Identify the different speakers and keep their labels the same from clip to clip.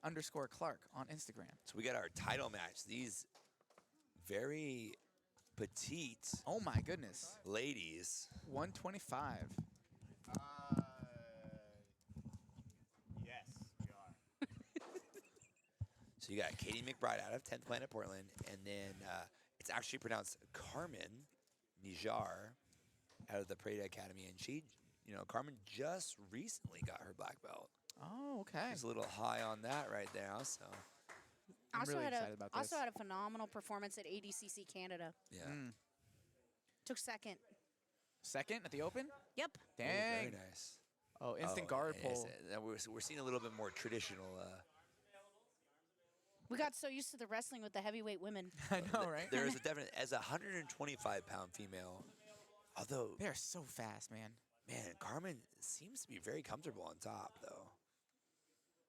Speaker 1: Carmen_Clark on Instagram.
Speaker 2: So we got our title match. These very petite.
Speaker 1: Oh my goodness.
Speaker 2: Ladies.
Speaker 1: 125.
Speaker 3: Yes, we are.
Speaker 2: So you got Cady McBride out of 10th Planet Portland, and then it's actually pronounced Kirman Nijjar out of the Prada Academy, and she, Kirman just recently got her black belt.
Speaker 1: Oh, okay.
Speaker 2: She's a little high on that right now, so.
Speaker 1: I'm really excited about this.
Speaker 4: Also had a phenomenal performance at ADCC Canada.
Speaker 2: Yeah.
Speaker 4: Took second.
Speaker 1: Second at the Open?
Speaker 4: Yep.
Speaker 1: Dang.
Speaker 2: Oh, very nice.
Speaker 1: Oh, instant guard pull.
Speaker 2: We're seeing a little bit more traditional.
Speaker 4: We got so used to the wrestling with the heavyweight women.
Speaker 1: I know, right?
Speaker 2: There is a definite, as a 125-pound female, although.
Speaker 1: They're so fast, man.
Speaker 2: Man, Kirman seems to be very comfortable on top, though.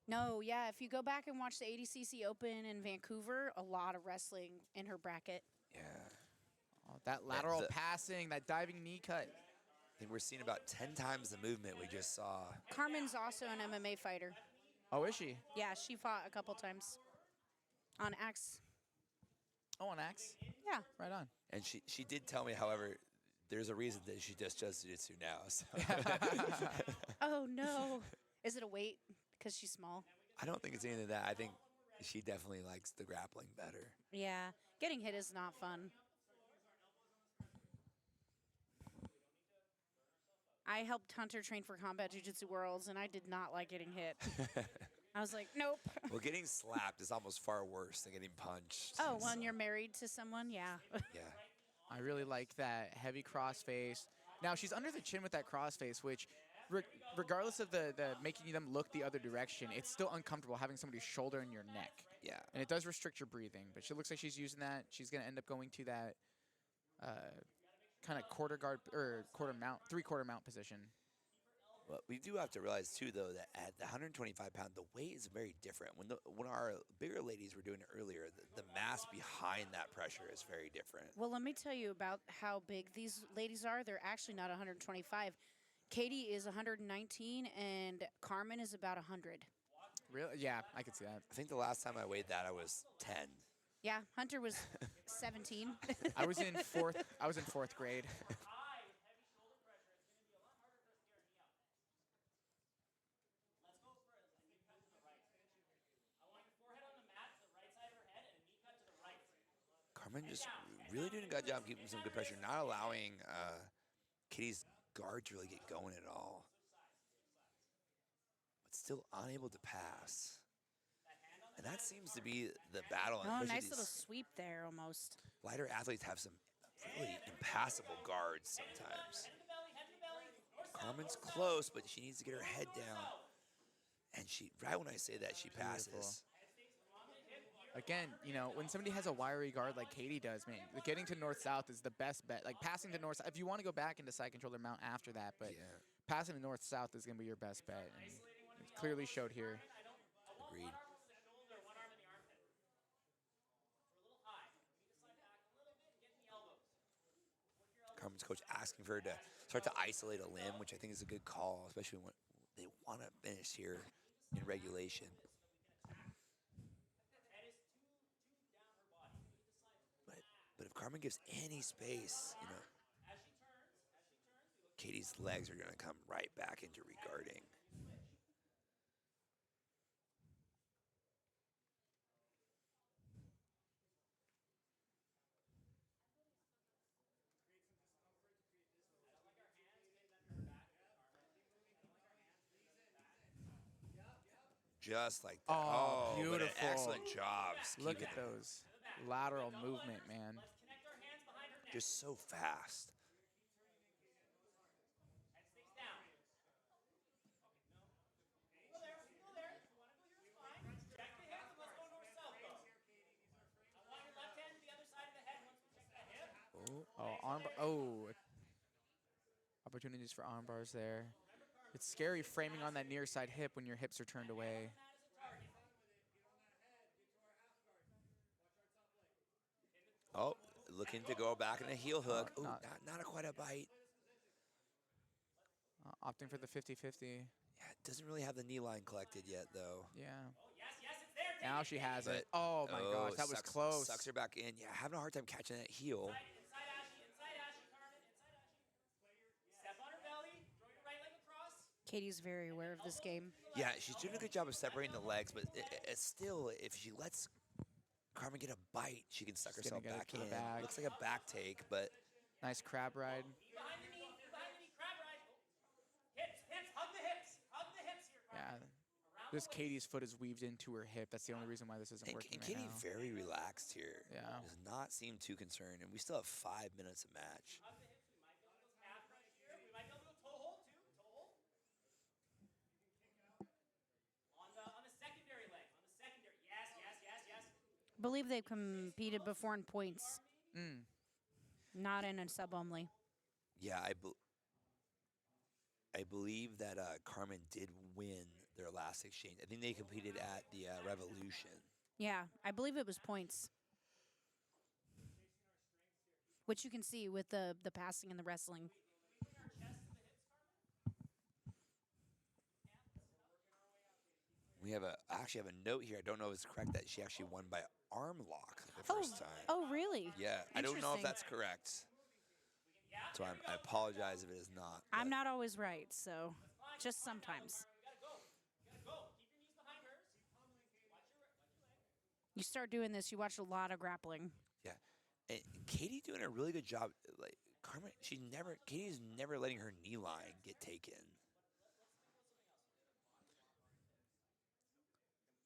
Speaker 4: No, yeah. If you go back and watch the ADCC Open in Vancouver, a lot of wrestling in her bracket.
Speaker 2: Yeah.
Speaker 1: Oh, that lateral passing, that diving knee cut.
Speaker 2: I think we're seeing about 10 times the movement we just saw.
Speaker 4: Carmen's also an MMA fighter.
Speaker 1: Oh, is she?
Speaker 4: Yeah, she fought a couple times on Axe.
Speaker 1: Oh, on Axe?
Speaker 4: Yeah.
Speaker 1: Right on.
Speaker 2: And she did tell me, however, there's a reason that she just does jiu-jitsu now. So.
Speaker 4: Oh, no. Is it a weight? Because she's small?
Speaker 2: I don't think it's anything of that. I think she definitely likes the grappling better.
Speaker 4: Yeah. Getting hit is not fun. I helped Hunter train for Combat Jiu-Jitsu Worlds, and I did not like getting hit. I was like, nope.
Speaker 2: Well, getting slapped is almost far worse than getting punched.
Speaker 4: Oh, when you're married to someone, yeah.
Speaker 2: Yeah.
Speaker 1: I really like that heavy crossface. Now, she's under the chin with that crossface, which, regardless of the making them look the other direction, it's still uncomfortable having somebody's shoulder in your neck.
Speaker 2: Yeah.
Speaker 1: And it does restrict your breathing, but she looks like she's using that. She's going to end up going to that kind of quarter guard or three-quarter mount position.
Speaker 2: Well, we do have to realize, too, though, that at the 125-pound, the weight is very different. When our bigger ladies were doing it earlier, the mass behind that pressure is very different.
Speaker 4: Well, let me tell you about how big these ladies are. They're actually not 125. Cady is 119, and Kirman is about 100.
Speaker 1: Really? Yeah, I could see that.
Speaker 2: I think the last time I weighed that, I was 10.
Speaker 4: Yeah, Hunter was 17.
Speaker 1: I was in fourth grade.
Speaker 2: Kirman just really doing a good job keeping some good pressure, not allowing Cady's guard to really get going at all. But still unable to pass. And that seems to be the battle.
Speaker 4: Oh, nice little sweep there almost.
Speaker 2: Lighter athletes have some really impassable guards sometimes. Kirman's close, but she needs to get her head down. And right when I say that, she passes.
Speaker 1: Again, when somebody has a wiry guard like Cady does, man, getting to north-south is the best bet. Like, passing to north, if you want to go back into side controller mount after that, but passing to north-south is going to be your best bet. And it clearly showed here.
Speaker 2: Agreed. Kirman's coach asking for her to start to isolate a limb, which I think is a good call, especially when they want to finish here in regulation. But if Kirman gives any space, Cady's legs are going to come right back into regarding. Just like that.
Speaker 1: Oh, beautiful.
Speaker 2: What an excellent job.
Speaker 1: Look at those lateral movement, man.
Speaker 2: Just so fast.
Speaker 1: Oh, arm. Oh, opportunities for arm bars there. It's scary framing on that near side hip when your hips are turned away.
Speaker 2: Oh, looking to go back in a heel hook. Ooh, not quite a bite.
Speaker 1: Opting for the 50-50.
Speaker 2: Yeah, it doesn't really have the knee line collected yet, though.
Speaker 1: Yeah.
Speaker 5: Oh, yes, yes,
Speaker 1: now she has
Speaker 2: But-
Speaker 1: it. Oh my gosh, that was
Speaker 2: sucks,
Speaker 1: close.
Speaker 2: Sucks her back in. Yeah, having a hard time catching that heel.
Speaker 3: Inside Ashy, Carmen, inside Ashy. Step on her belly, throw your right leg across.
Speaker 4: Katie's very aware of this game.
Speaker 2: Yeah, she's doing a good job of separating the legs, but it's still, if she lets Carmen get a bite, she can suck
Speaker 1: She's gonna
Speaker 2: herself
Speaker 1: get it
Speaker 2: back
Speaker 1: to the
Speaker 2: in.
Speaker 1: back.
Speaker 2: Looks like a back take, but
Speaker 1: Nice crab ride.
Speaker 3: Behind the knee, crab ride. Hips, hug the hips here, Carmen.
Speaker 1: Yeah. This Katie's foot is weaved into her hip. That's the only reason why this isn't
Speaker 2: and,
Speaker 1: working
Speaker 2: and
Speaker 1: right
Speaker 2: Cady
Speaker 1: now.
Speaker 2: very relaxed here.
Speaker 1: Yeah.
Speaker 2: Does not seem too concerned, and we still have 5 minutes of match.
Speaker 3: Hug the hips, we might be able to go calf right here. We might be able to go toe hold too, toe hold. On the secondary leg, yes.
Speaker 4: I believe they've competed before in points, not in a sub only.
Speaker 2: Yeah, I believe that Carmen did win their last exchange. I think they competed at the Revolution.
Speaker 4: Yeah, I believe it was points. Which you can see with the passing and the wrestling.
Speaker 2: We have I actually have a note here. I don't know if it's correct that she actually won by arm lock the first time.
Speaker 4: Oh, really?
Speaker 2: Yeah, I don't know if
Speaker 4: Interesting.
Speaker 2: that's correct. So I apologize if it is not.
Speaker 4: I'm
Speaker 2: but-
Speaker 4: not always right, so just sometimes.
Speaker 3: Go. Keep your knees behind hers. Watch your leg.
Speaker 4: You start doing this, you watch a lot of grappling.
Speaker 2: Yeah, and Cady doing a really good job. Like Carmen, Katie's never letting her knee line get taken.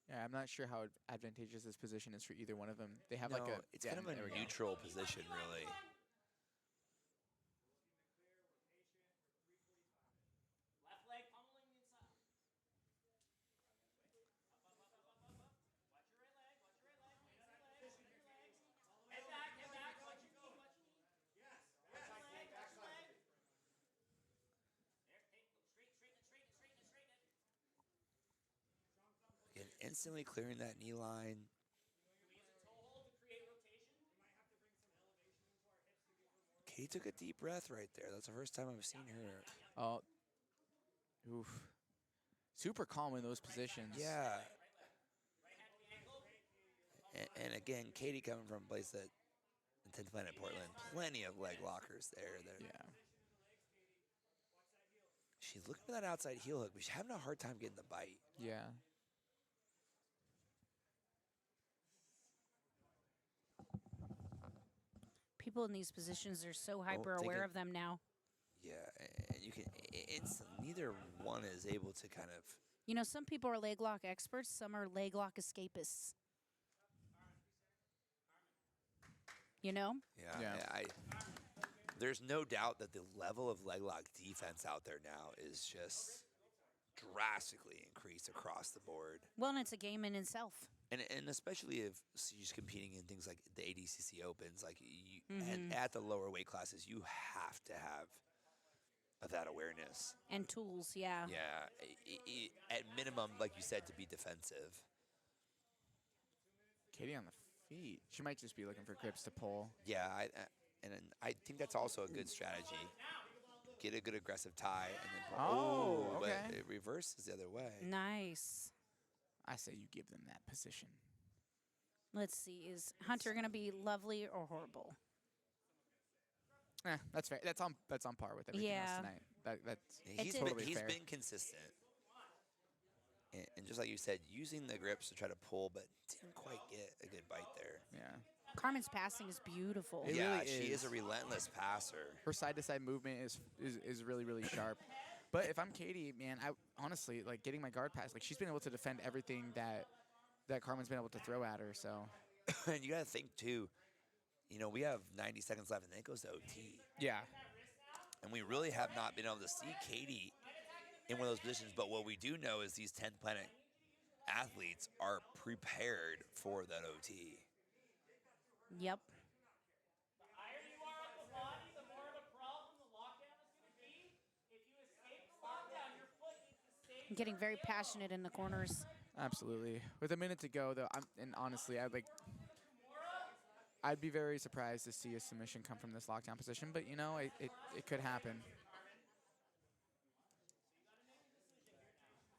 Speaker 1: Yeah, I'm not sure how advantageous this position is for either one of them. They have like
Speaker 2: No,
Speaker 1: a.
Speaker 2: it's
Speaker 1: yeah,
Speaker 2: kind of
Speaker 1: there we
Speaker 2: a
Speaker 1: go.
Speaker 2: neutral position, really.
Speaker 3: Left leg pummeling the inside. Up. Watch your right leg. Weight on your legs. Head back. Watch your knee. Watch your leg. There, straighten it.
Speaker 2: Again, instantly clearing that knee line.
Speaker 3: We use a toe hold to create rotation.
Speaker 2: Cady took a deep breath right there. That's the first time I've seen her.
Speaker 1: Oh. Oof. Super calm in those positions.
Speaker 2: Yeah. And again, Cady coming from a place that, in 10th Planet Portland, plenty of leg lockers there.
Speaker 1: Yeah.
Speaker 2: She's looking for that outside heel hook, but she's having a hard time getting the bite.
Speaker 1: Yeah.
Speaker 4: People in these positions are so hyper aware
Speaker 2: thinking-
Speaker 4: of them now.
Speaker 2: Yeah, and you can neither one is able to kind of.
Speaker 4: You know, some people are leg lock experts, some are leg lock escapists. You know?
Speaker 2: Yeah. There's no doubt that the level of leg lock defense out there now is just drastically increased across the board.
Speaker 4: Well, and it's a game in itself.
Speaker 2: And especially if she's competing in things like the ADCC Opens, like at the lower weight classes, you have to have that awareness.
Speaker 4: And tools, yeah.
Speaker 2: Yeah, at minimum, like you said, to be defensive.
Speaker 1: Cady on the feet. She might just be looking for grips to pull.
Speaker 2: Yeah, I think that's also a good strategy. Get a good aggressive tie and then pull.
Speaker 1: Oh,
Speaker 2: Ooh,
Speaker 1: okay.
Speaker 2: But it reverses the other way.
Speaker 4: Nice.
Speaker 1: I say you give them that position.
Speaker 4: Let's see. Is Hunter going to be lovely or horrible?
Speaker 1: That's fair. That's on par with everything else
Speaker 4: Yeah.
Speaker 1: tonight. That's
Speaker 2: He's
Speaker 1: totally
Speaker 2: been,
Speaker 1: fair.
Speaker 2: been consistent. And just like you said, using the grips to try to pull, but didn't quite get a good bite there.
Speaker 1: Yeah.
Speaker 4: Carmen's passing is beautiful.
Speaker 1: It
Speaker 2: yeah,
Speaker 1: really
Speaker 2: she is
Speaker 1: is.
Speaker 2: a relentless passer.
Speaker 1: Her side-to-side movement is really, really sharp. But if I'm Cady, man, I honestly like getting my guard pass. Like she's been able to defend everything that Carmen's been able to throw at her. So
Speaker 2: And you got to think, too, you know, we have 90 seconds left, and then it goes to OT.
Speaker 1: yeah,
Speaker 2: And we really have not been able to see Cady in one of those positions. But what we do know is these 10th Planet athletes are prepared for that OT.
Speaker 4: Yep.
Speaker 3: The higher you are up the body, the more of a problem the lockdown is going to be. If you escape the lockdown, your foot needs to stay.
Speaker 4: Getting very passionate in the corners.
Speaker 1: absolutely. With a minute to go, though, and honestly, I'd be very surprised to see a submission come from this lockdown position. But you know, it could happen.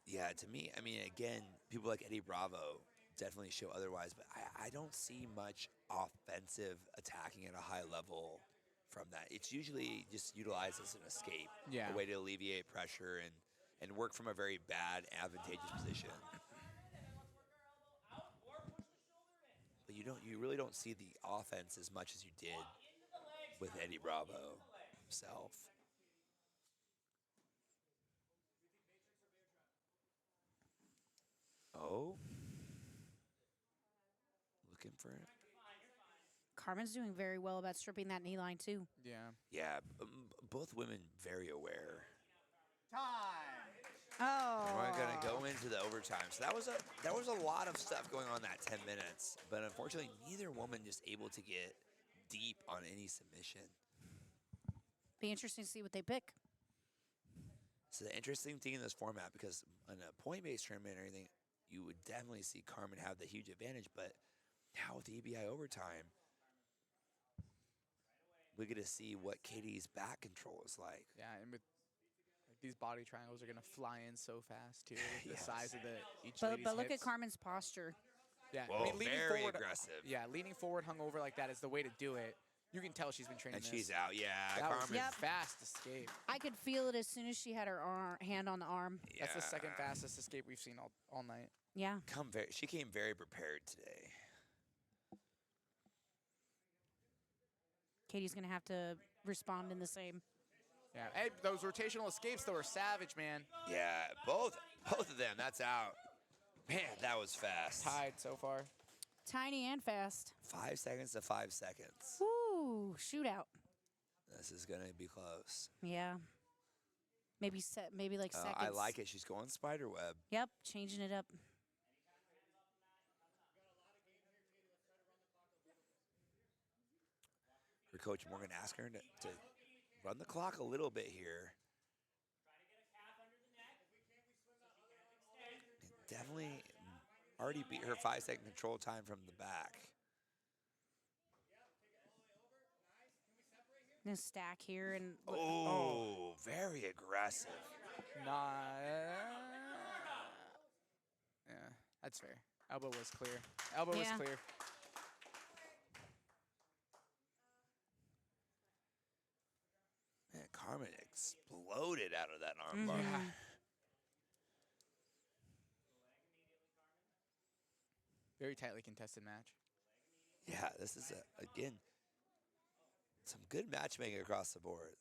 Speaker 2: Yeah, to me, I mean, again, people like Eddie Bravo definitely show otherwise. But I don't see much offensive attacking at a high level from that. It's usually just utilized as an escape,
Speaker 1: Yeah.
Speaker 2: a way to alleviate pressure and work from a very bad, advantageous position. But you really don't see the offense as much as you did with Eddie Bravo himself. Oh, looking for it.
Speaker 4: Carmen's doing very well about stripping that knee line too.
Speaker 1: Yeah.
Speaker 2: Yeah, both women very aware.
Speaker 4: Oh.
Speaker 2: We're gonna go into the overtime. So that was a lot of stuff going on that 10 minutes, but unfortunately, neither woman just able to get deep on any submission.
Speaker 4: Be interesting to see what they pick.
Speaker 2: So the interesting thing in this format, because in a point-based tournament or anything, you would definitely see Carmen have the huge advantage, but now with the EBI overtime, we get to see what Cady's back control is like.
Speaker 1: Yeah, and with like, these body triangles are gonna fly in so fast too. The
Speaker 2: Yes.
Speaker 1: size of each
Speaker 4: But
Speaker 1: lady's
Speaker 4: look at
Speaker 1: hips.
Speaker 4: Carmen's posture.
Speaker 1: Yeah,
Speaker 2: Whoa,
Speaker 1: leaning
Speaker 2: very
Speaker 1: forward,
Speaker 2: aggressive.
Speaker 1: Yeah, leaning forward, hung over like that is the way to do it. You can tell she's been training
Speaker 2: And
Speaker 1: this.
Speaker 2: she's out, yeah.
Speaker 1: That was
Speaker 2: Carmen.
Speaker 4: Yep.
Speaker 1: fast escape.
Speaker 4: I could feel it as soon as she had her hand on the arm.
Speaker 1: That's the second
Speaker 2: Yeah.
Speaker 1: fastest escape we've seen all night.
Speaker 4: Yeah.
Speaker 2: She came very prepared today.
Speaker 4: Katie's going to have to respond in the same.
Speaker 1: Yeah, hey, those rotational escapes though are savage, man.
Speaker 2: Yeah, both of them. That's out. Man, that was fast.
Speaker 1: Tied so far.
Speaker 4: Tiny and fast.
Speaker 2: 5 seconds to 5 seconds.
Speaker 4: Woo! Shootout.
Speaker 2: This is gonna be close.
Speaker 4: Yeah. Maybe like seconds.
Speaker 2: I like it. She's going spider web.
Speaker 4: Yep, changing it up.
Speaker 2: Her coach Morgan asking her to run the clock a little bit here. And definitely already beat her 5-second control time from the back.
Speaker 4: Gonna stack here and
Speaker 2: Oh, very aggressive.
Speaker 1: Nah. Yeah, that's fair. Elbow was clear. Elbow was
Speaker 4: Yeah.
Speaker 1: clear.
Speaker 2: Man, Carmen exploded out of that armbar.
Speaker 1: Yeah. Very tightly contested match.
Speaker 2: Yeah, this is, again, some good matchmaking across the board.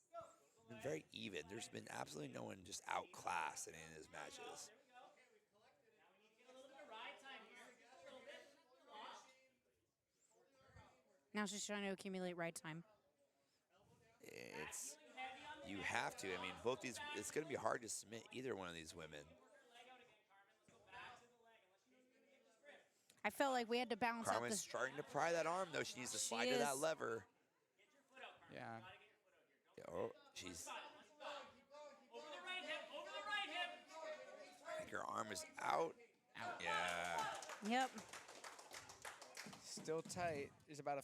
Speaker 2: It's been very even. There's been absolutely no one just outclassed in any of his matches.
Speaker 4: now she's trying to accumulate ride time.
Speaker 2: You have to. I mean, both these, it's going to be hard to submit either one of these women.
Speaker 4: I felt like we had to balance out
Speaker 2: Carmen's
Speaker 4: the.
Speaker 2: starting to pry that arm, though. She needs to
Speaker 4: She
Speaker 2: slide to that
Speaker 4: is.
Speaker 2: lever.
Speaker 1: Yeah.
Speaker 2: Oh, she's. I think her arm is out. Yeah.
Speaker 4: Yep.
Speaker 1: Still tight. There's about a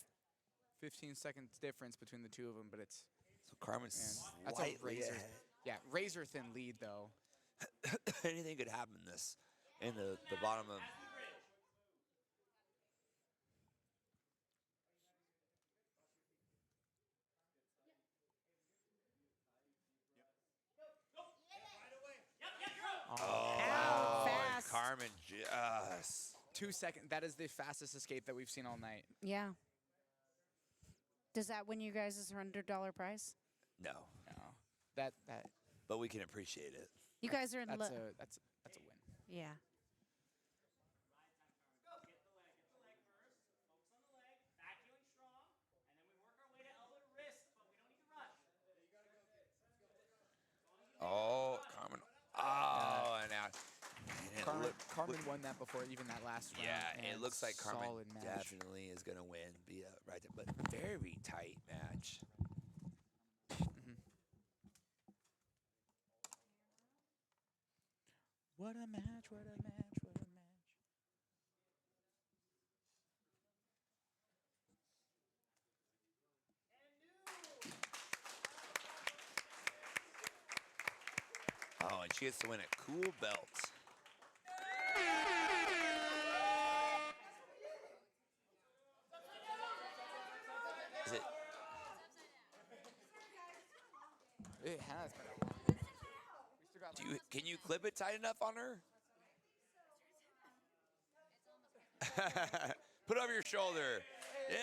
Speaker 1: 15 seconds difference between the two of them, but it's
Speaker 2: So Carmen's
Speaker 1: man, that's a
Speaker 2: slightly
Speaker 1: razor.
Speaker 2: ahead.
Speaker 1: Yeah, razor thin lead though.
Speaker 2: Anything could happen in the bottom of.
Speaker 4: Ow, fast.
Speaker 2: Carmen just.
Speaker 1: 2 seconds. That is the fastest escape that we've seen all night.
Speaker 4: Yeah. Does that win you guys a $100 prize?
Speaker 2: No,
Speaker 1: No, that
Speaker 2: but we can appreciate it.
Speaker 4: You guys are in.
Speaker 1: that's a win.
Speaker 4: Yeah.
Speaker 2: Oh, Carmen. Oh, and now. And it
Speaker 1: Carmen won that before even that last round.
Speaker 2: yeah, it
Speaker 1: and
Speaker 2: looks like Carmen
Speaker 1: solid match.
Speaker 2: definitely is going to win. Right there, but very tight match.
Speaker 1: What a match! What a match! What a match!
Speaker 2: Oh, and she gets to win a cool belt.
Speaker 1: It has. We still got
Speaker 2: Can you clip it tight enough on her? Put it over your shoulder. Yeah.